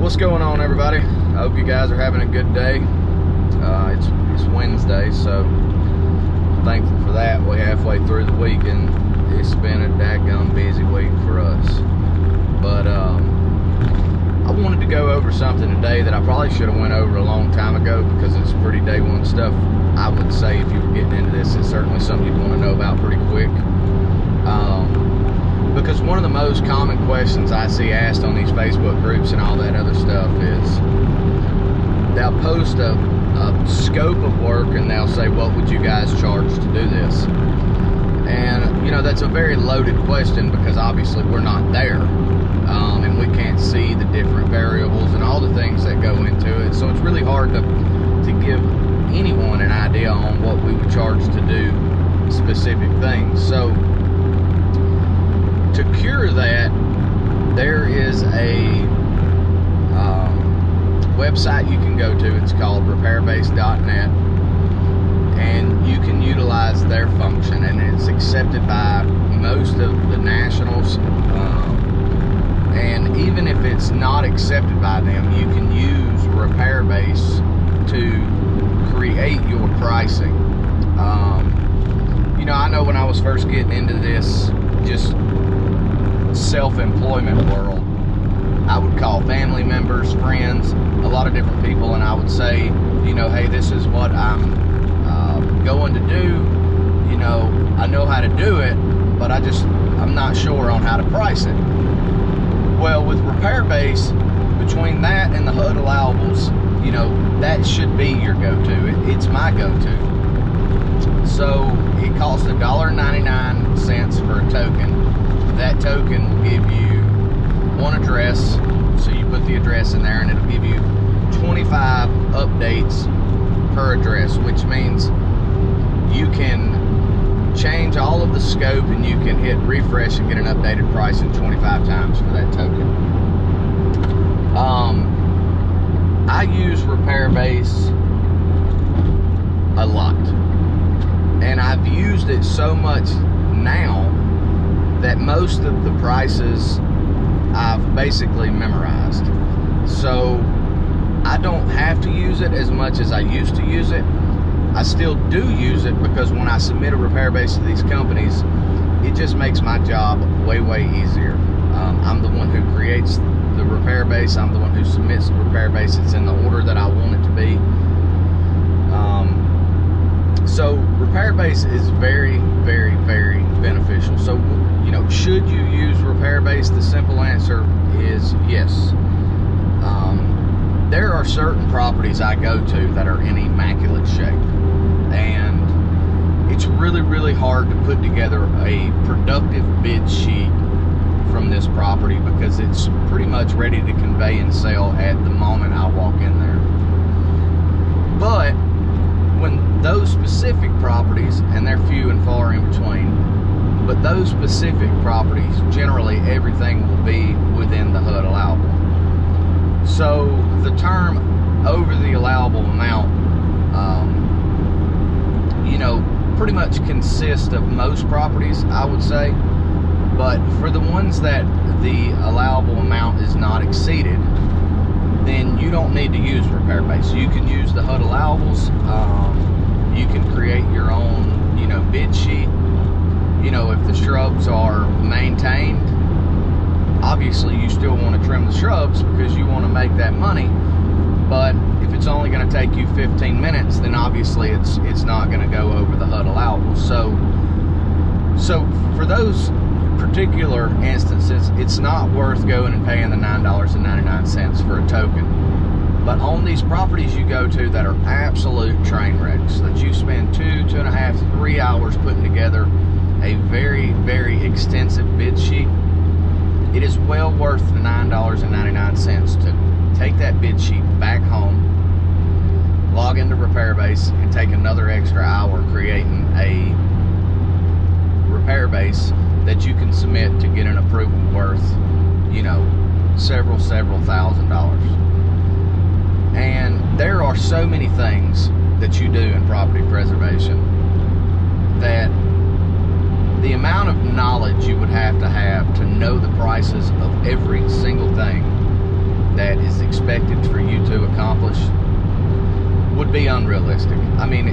What's going on, everybody? I hope you guys are having a good day. It's Wednesday, so I'm thankful for that. We're halfway through the week, and it's been a dadgum busy week for us. But I wanted to go over something today that I probably should have went over a long time ago, because it's pretty day one stuff. I would say if you were getting into this, it's certainly something you'd want to know about pretty quick. Because one of the most common questions I see asked on these Facebook groups and all that other stuff is, they'll post a scope of work and they'll say, what would you guys charge to do this? And, you know, that's a very loaded question, because obviously we're not there. And we can't see the different variables and all the things that go into it. So it's really hard to give anyone an idea on what we would charge to do specific things. So to cure that, there is a website you can go to. It's called Repairbase.net, and you can utilize their function, and it's accepted by most of the nationals. And even if it's not accepted by them, you can use Repairbase to create your pricing. You know, I know when I was first getting into this, just self-employment world, I would call family members, friends, a lot of different people, and I would say, you know, hey, this is what I'm going to do. You know, I know how to do it, but I'm not sure on how to price it. Well, with Repairbase, between that and the HUD allowables, you know, that should be your go-to. It's my go-to. So it costs $1.99 for a token. That token will give you one address, so you put the address in there, and it'll give you 25 updates per address, which means you can change all of the scope, and you can hit refresh and get an updated pricing 25 times for that token. I use Repairbase a lot, and I've used it so much now that most of the prices I've basically memorized. So I don't have to use it as much as I used to use it. I still do use it, because when I submit a Repairbase to these companies, it just makes my job way, way easier. I'm the one who creates the Repairbase. I'm the one who submits the Repairbase. It's in the order that I want it to be. So Repairbase is very, very, very beneficial. So, you know, should you use Repairbase? The simple answer is yes. There are certain properties I go to that are in immaculate shape, and it's really, really hard to put together a productive bid sheet from this property, because it's pretty much ready to convey and sell at the moment I walk in there. But when those specific properties, and they're few and far in between, but those specific properties, generally everything will be within the HUD allowable. So the term over the allowable amount, you know, pretty much consists of most properties, I would say. But for the ones that the allowable amount is not exceeded, then you don't need to use Repairbase. You can use the HUD allowables. You can create your own, you know, bid sheet. You know, if the shrubs are maintained, obviously you still want to trim the shrubs, because you want to make that money. But if it's only going to take you 15 minutes, then obviously it's not going to go over the HUD allowable. So for those particular instances, it's not worth going and paying the $9.99 for a token. But on these properties you go to that are absolute train wrecks, that you spend 2.5, 3 hours putting together a very, very extensive bid sheet, it is well worth the $9.99 to take that bid sheet back home, log into Repairbase, and take another extra hour creating a Repairbase that you can submit to get an approval worth, you know, several $1,000s. And there are so many things that you do in property preservation that the amount of knowledge you would have to know the prices of every single thing that is be unrealistic. I mean,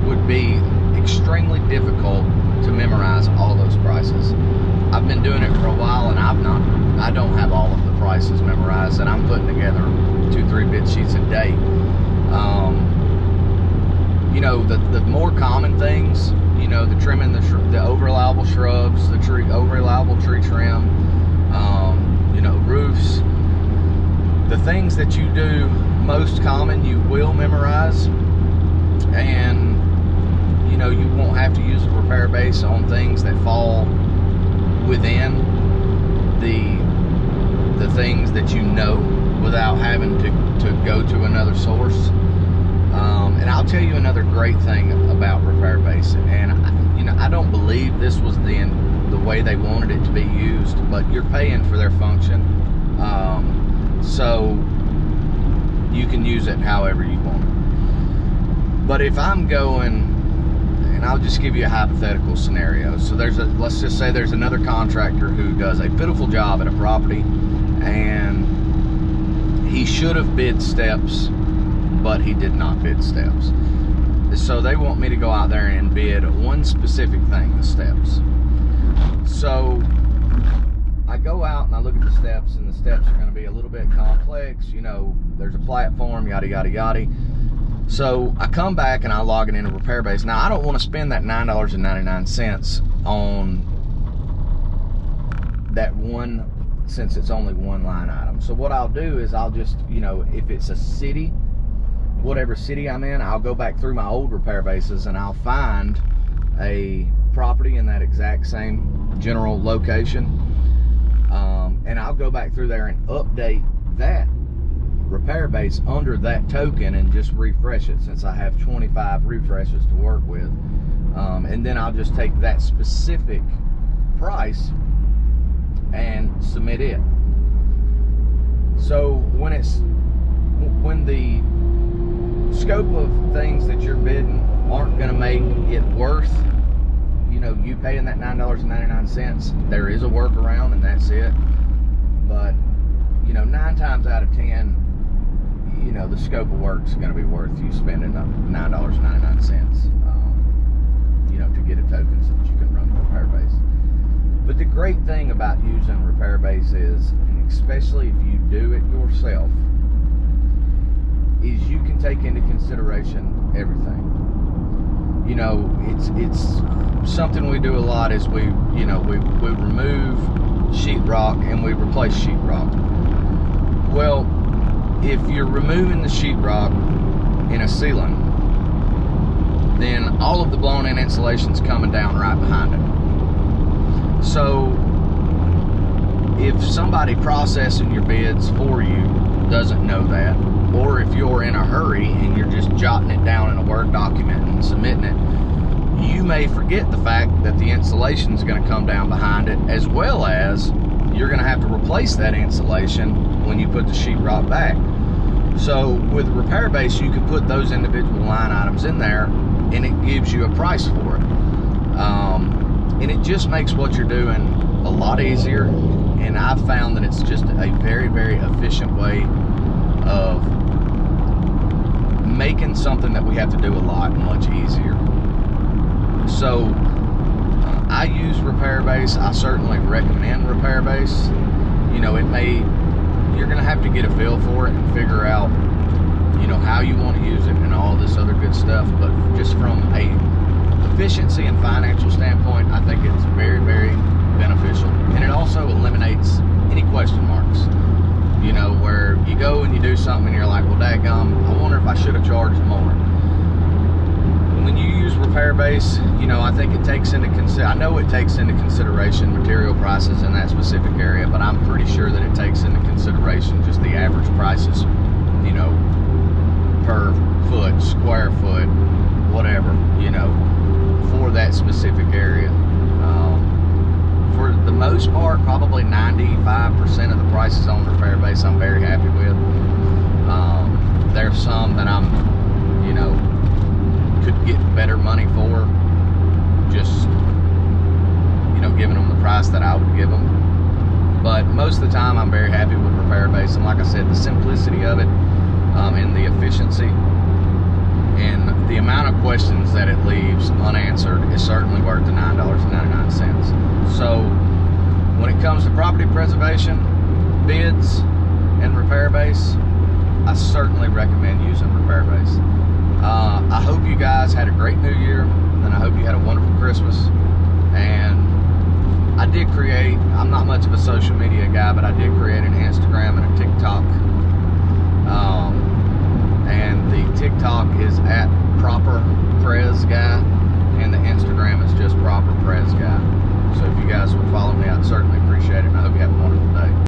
would be extremely difficult to memorize all those prices. I've been doing it for a while, and I don't have all of the prices memorized, and I'm putting together 2-3 bid sheets a day. You know, the more common things, you know, the trimming, the over-allowable shrubs, the over-allowable tree trim, you know, roofs, the things that you do most common, you will memorize, and you know, you won't have to use a repair base on things that fall within the things that you know, without having to go to another source. And I'll tell you another great thing about Repairbase, and you know, I don't believe this was the way they wanted it to be used, but you're paying for their function, so you can use it however you want it. But if I'm going, and I'll just give you a hypothetical scenario. So let's just say there's another contractor who does a pitiful job at a property, and he should have bid steps, but he did not bid steps. So they want me to go out there and bid one specific thing, the steps. So I go out and I look at the steps, and the steps are going to be a little bit complex. You know, there's a platform, yada, yada, yada. So I come back and I log it into Repairbase. Now, I don't want to spend that $9.99 on that one, since it's only one line item. So what I'll do is I'll just, you know, if it's a city, whatever city I'm in, I'll go back through my old repair bases and I'll find a property in that exact same general location, and I'll go back through there and update that repair base under that token and just refresh it, since I have 25 refreshes to work with, and then I'll just take that specific price and submit it. So when the scope of things that you're bidding aren't going to make it worth, you know, you paying that $9.99, there is a workaround, and that's it. But you know, 9 times out of 10, you know, the scope of work is going to be worth you spending $9.99, you know, to get a token so that you can run the Repairbase. But the great thing about using Repairbase is, and especially if you do it yourself, is you can take into consideration everything. You know, it's something we do a lot is we remove sheetrock and we replace sheetrock. Well, if you're removing the sheetrock in a ceiling, then all of the blown in insulation's coming down right behind it. So if somebody processing your bids for you doesn't know that, or if you're in a hurry and you're just jotting it down in a Word document and submitting it, you may forget the fact that the insulation is going to come down behind it, as well as you're going to have to replace that insulation when you put the sheetrock back. So with Repairbase, you can put those individual line items in there, and it gives you a price for it. And it just makes what you're doing a lot easier, and I've found that it's just a very, very efficient way of making something that we have to do a lot much easier. So I use Repairbase. I certainly recommend Repairbase. You know, you're going to have to get a feel for it and figure out, you know, how you want to use it and all this other good stuff. But just from a efficiency and financial standpoint, I think it's very, very beneficial. And it also eliminates any question marks. You know, where you go and you do something and you're like, well, dadgum, I wonder if I should have charged more. When you use Repairbase, you know, I think it takes into consideration material prices in that specific area, but I'm pretty sure that it takes into consideration just the average prices, you know, per foot, square foot, whatever, you know, for that specific area. For the most part, probably 95% of the prices on Repairbase I'm very happy with. There's some that I'm, you know, could get better money for, just, you know, giving them the price that I would give them. But most of the time I'm very happy with Repairbase, and like I said, the simplicity of it and the efficiency and the amount of questions that it leaves unanswered is certainly worth the $9.99. So when it comes to property preservation, bids, and Repairbase, I certainly recommend using Repairbase. I hope you guys had a great New Year, and I hope you had a wonderful Christmas. And I did create, I'm not much of a social media guy, but I did create an Instagram and a TikTok. And the TikTok is at Proper Prez Guy, and the Instagram is just Proper Prez Guy. So if you guys would follow me, I'd certainly